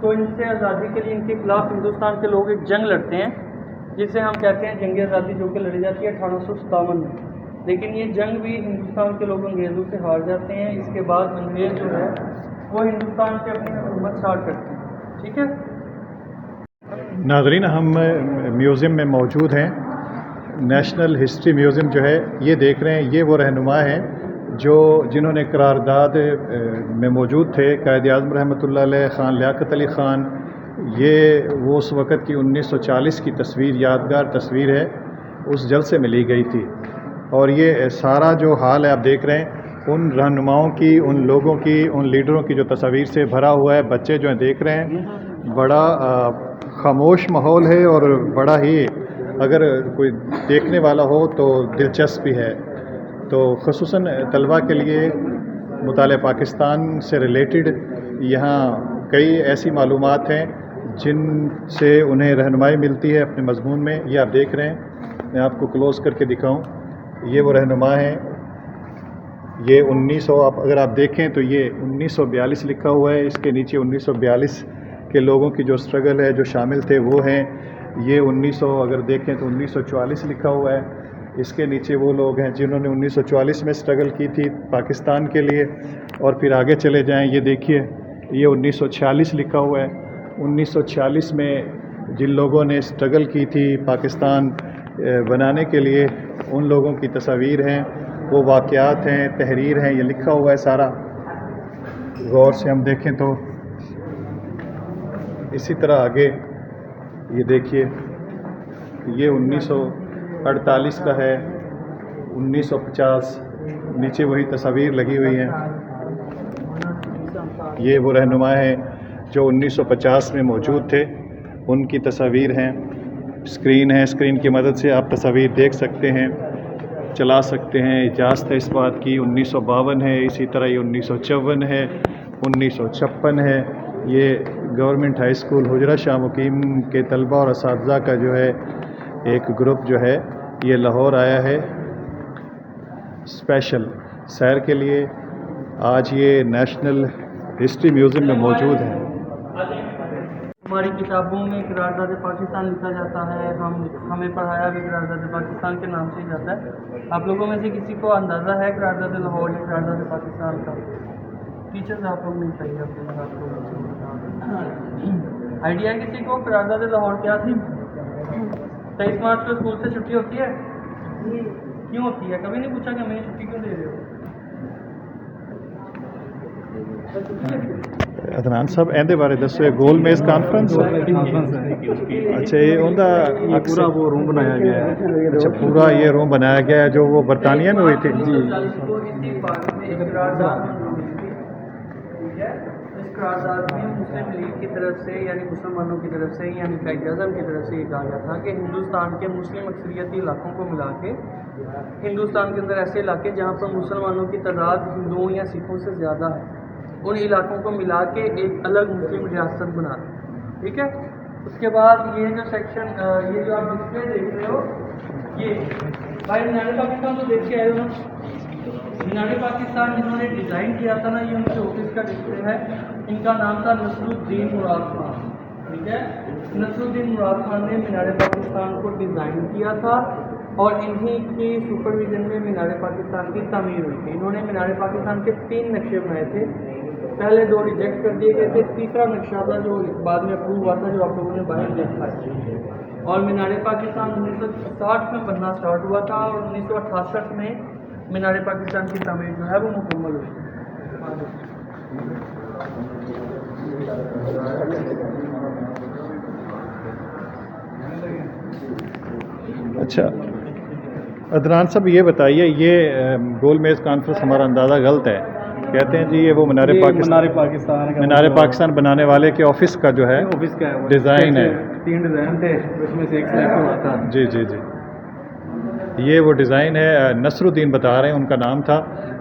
تو ان سے آزادی کے لیے ان کے خلاف ہندوستان کے لوگ ایک جنگ لڑتے ہیں جسے ہم کہتے ہیں جنگ آزادی، جو کہ لڑی جاتی ہے 1857 میں. لیکن یہ جنگ بھی ہندوستان کے لوگ انگریزوں سے ہار جاتے ہیں. اس کے بعد انگریز جو ہے وہ ہندوستان سے اپنی حکومت اسٹارٹ کرتے ہیں. ٹھیک ہے. ناظرین، ہم میوزیم میں موجود ہیں. نیشنل ہسٹری میوزیم جو ہے یہ دیکھ رہے ہیں، یہ وہ رہنما ہیں جنہوں نے قرارداد میں موجود تھے. قائد اعظم رحمۃ اللہ علیہ، خان لیاقت علی خان. یہ وہ اس وقت کی 1940 کی تصویر، یادگار تصویر ہے، اس جلسے میں لی گئی تھی. اور یہ سارا جو حال ہے آپ دیکھ رہے ہیں ان رہنماؤں کی، ان لوگوں کی، ان لیڈروں کی جو تصاویر سے بھرا ہوا ہے. بچے جو ہیں دیکھ رہے ہیں، بڑا خاموش ماحول ہے اور بڑا ہی اگر کوئی دیکھنے والا ہو تو دلچسپی ہے. تو خصوصاً طلباء کے لیے مطالعہ پاکستان سے ریلیٹڈ یہاں کئی ایسی معلومات ہیں جن سے انہیں رہنمائی ملتی ہے اپنے مضمون میں. یہ آپ دیکھ رہے ہیں، میں آپ کو کلوز کر کے دکھاؤں. یہ وہ رہنما ہیں. یہ 1900 اگر آپ دیکھیں تو یہ 1942 لکھا ہوا ہے. اس کے نیچے 1942 کے لوگوں کی جو اسٹرگل ہے، جو شامل تھے وہ ہیں. یہ 1900 اگر دیکھیں تو 1944 لکھا ہوا ہے. اس کے نیچے وہ لوگ ہیں جنہوں نے 1944 میں اسٹرگل کی تھی پاکستان کے لیے. اور پھر آگے چلے جائیں، یہ دیکھیے یہ 1946 لکھا ہوا ہے. 1946 میں جن لوگوں نے اسٹرگل کی تھی پاکستان بنانے کے لیے، ان لوگوں کی تصاویر ہیں، وہ واقعات ہیں، تحریر ہیں. یہ لکھا ہوا ہے سارا. غور سے ہم دیکھیں تو اسی طرح آگے یہ دیکھیے، یہ 1948 کا ہے، 1950 نیچے وہی تصاویر لگی ہوئی ہیں. یہ وہ رہنما ہیں جو 1950 میں موجود تھے، ان کی تصاویر ہیں. اسکرین ہے، اسکرین کی مدد سے آپ تصاویر دیکھ سکتے ہیں، چلا سکتے ہیں. اجازت ہے اس بات کی. 1952 ہے، اسی طرح یہ 1954 ہے، 1956 ہے. یہ گورنمنٹ ہائی اسکول حجرہ شاہ مقیم کے طلباء اور اساتذہ کا جو ہے ایک گروپ جو ہے یہ لاہور آیا ہے اسپیشل سیر کے لیے. آج یہ نیشنل ہسٹری میوزیم میں موجود ہے. ہماری کتابوں میں قرارداد پاکستان لکھا جاتا ہے. ہمیں پڑھایا بھی قرارداد پاکستان کے نام سے ہی جاتا ہے. آپ لوگوں میں سے کسی کو اندازہ ہے قرارداد لاہور یا قرارداد پاکستان کا؟ ٹیچرز آپ لوگ نہیں چاہیے آپ لوگ آئیڈیا ہے کسی کو قرارداد لاہور کیا تھی؟ 23 مارچ کو اسکول سے چھٹی ہوتی ہے؟ کیوں ہوتی ہے؟ کبھی نہیں پوچھا کہ ہمیں چھٹی کیوں دے رہے ہو؟ عدنان صاحب ایندے بارے دسو. گول میز کانفرنس اچھا، یہ پورا وہ روم بنایا گیا ہے. اچھا، پورا یہ روم بنایا گیا ہے جو وہ برطانیہ میں ہوئی تھی. اس قرارداد میں مسلم لیگ کی طرف سے، یعنی مسلمانوں کی طرف سے، یعنی قائد اعظم کی طرف سے یہ کہا گیا تھا کہ ہندوستان کے مسلم اکثریتی علاقوں کو ملا کے، ہندوستان کے اندر ایسے علاقے جہاں پر مسلمانوں کی تعداد ہندوؤں یا سکھوں سے زیادہ ہے، ان علاقوں کو ملا کے ایک الگ مسلم ریاست بنا دیں. ٹھیک ہے. اس کے بعد یہ جو سیکشن، یہ جو آپ ڈسپلے دیکھ رہے ہو، یہ بھائی مینار پاکستان تو دیکھ کے آئے ہو نا. مینار پاکستان جنہوں نے ڈیزائن کیا تھا نا، یہ ان کے آفس کا ڈسپلے ہے. ان کا نام تھا نصر الدین مراد خان. ٹھیک ہے. نصر الدین مراد خان نے مینار پاکستان کو ڈیزائن کیا تھا اور انہی کی سپرویژن میں مینار پاکستان کی تعمیر ہوئی تھی. انہوں نے مینار پاکستان کے 3 نقشے بنائے تھے. پہلے 2 ریجیکٹ کر دیے گئے تھے. تیسرا نقشہ تھا جو بعد میں اپروو ہوا تھا، جو آپ لوگوں نے باہر دیکھا ہے. اور مینار پاکستان 1960 میں بننا اسٹارٹ ہوا تھا اور 1968 میں مینار پاکستان کی تعمیر جو ہے وہ مکمل ہوئی. اچھا عدنان صاحب، یہ بتائیے، یہ گول میز کانفرنس ہمارا اندازہ غلط ہے. کہتے ہیں جی یہ وہ مینار پاکستان بنانے والے کے آفس کا جو ہے آفس کا ڈیزائن ہے. 3 ڈیزائن تھے، اس میں سے ایک سلیکٹ ہوا تھا. جی جی جی، یہ وہ ڈیزائن ہے. نصر الدین بتا رہے ہیں ان کا نام تھا،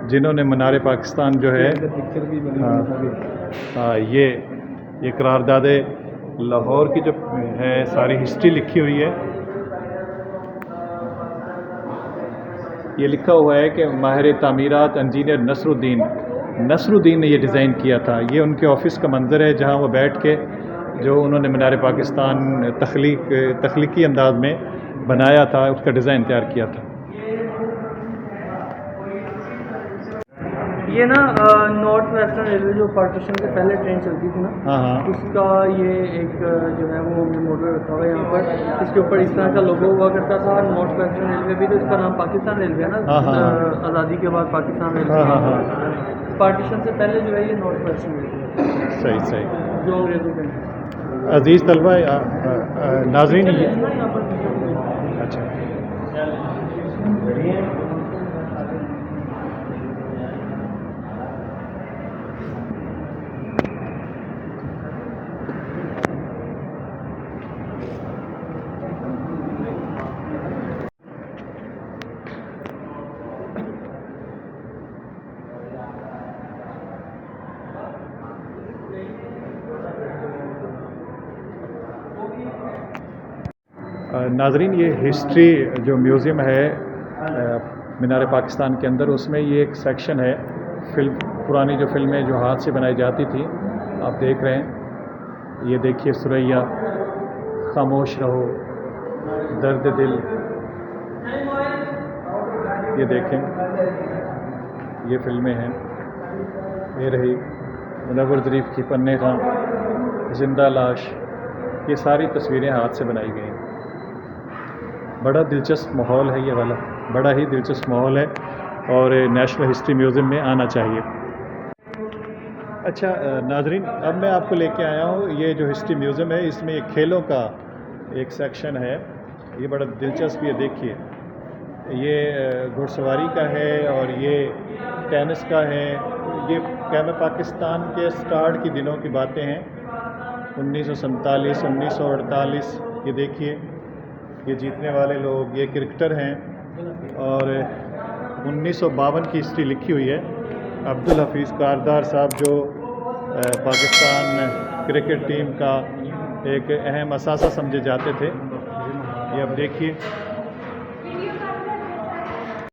جنہوں نے مینار پاکستان جو ہے یہ قرارداد لاہور کی جو ہے ساری ہسٹری لکھی ہوئی ہے. یہ لکھا ہوا ہے کہ ماہر تعمیرات انجینئر نصر الدین نے یہ ڈیزائن کیا تھا. یہ ان کے آفس کا منظر ہے جہاں وہ بیٹھ کے جو انہوں نے مینار پاکستان تخلیقی انداز میں بنایا تھا، اس کا ڈیزائن تیار کیا تھا۔ یہ نا نارتھ ویسٹرن ریلوے جو پارٹیشن سے پہلے ٹرین چلتی تھی نا، ہاں ہاں اس کا یہ ایک جو ہے وہ ماڈل رکھا ہوا ہے یہاں پر، اس کے اوپر اس طرح کا لوگو ہوا کرتا تھا۔ نارتھ ویسٹرن ریلوے بھی تو اس کا نام پاکستان ریلوے ہے نا، ہاں ہاں آزادی کے بعد پاکستان ریلوے ہاں ہاں ہاں پارٹیشن سے پہلے جو ہے یہ نارتھ ویسٹرن ریلوے ہے، صحیح صحیح۔ جو انگریزوں کے عزیز طلبہ ناظرین یہاں پر اچھا ناظرین، یہ ہسٹری جو میوزیم ہے مینار پاکستان کے اندر، اس میں یہ ایک سیکشن ہے پرانی جو فلمیں جو ہاتھ سے بنائی جاتی تھی، آپ دیکھ رہے ہیں۔ یہ دیکھیے ثریا، خاموش رہو، درد دل، یہ دیکھیں یہ فلمیں ہیں۔ یہ رہی منور ظریف کی پنے خاں، زندہ لاش، یہ ساری تصویریں ہاتھ سے بنائی گئی ہیں۔ بڑا دلچسپ ماحول ہے یہ والا، بڑا ہی دلچسپ ماحول ہے، اور نیشنل ہسٹری میوزیم میں آنا چاہیے۔ اچھا ناظرین، اب میں آپ کو لے کے آیا ہوں یہ جو ہسٹری میوزیم ہے، اس میں ایک کھیلوں کا ایک سیکشن ہے۔ یہ بڑا دلچسپ، یہ دیکھیے، یہ گھڑ سواری کا ہے اور یہ ٹینس کا ہے۔ یہ قیام پاکستان کے سٹارٹ کی دنوں کی باتیں ہیں، 1947 1948۔ یہ دیکھیے، یہ جیتنے والے لوگ، یہ کرکٹر ہیں، اور 1952 کی ہسٹری لکھی ہوئی ہے۔ عبدالحفیظ کاردار صاحب جو پاکستان کرکٹ ٹیم کا ایک اہم اثاثہ سمجھے جاتے تھے۔ یہ اب دیکھیے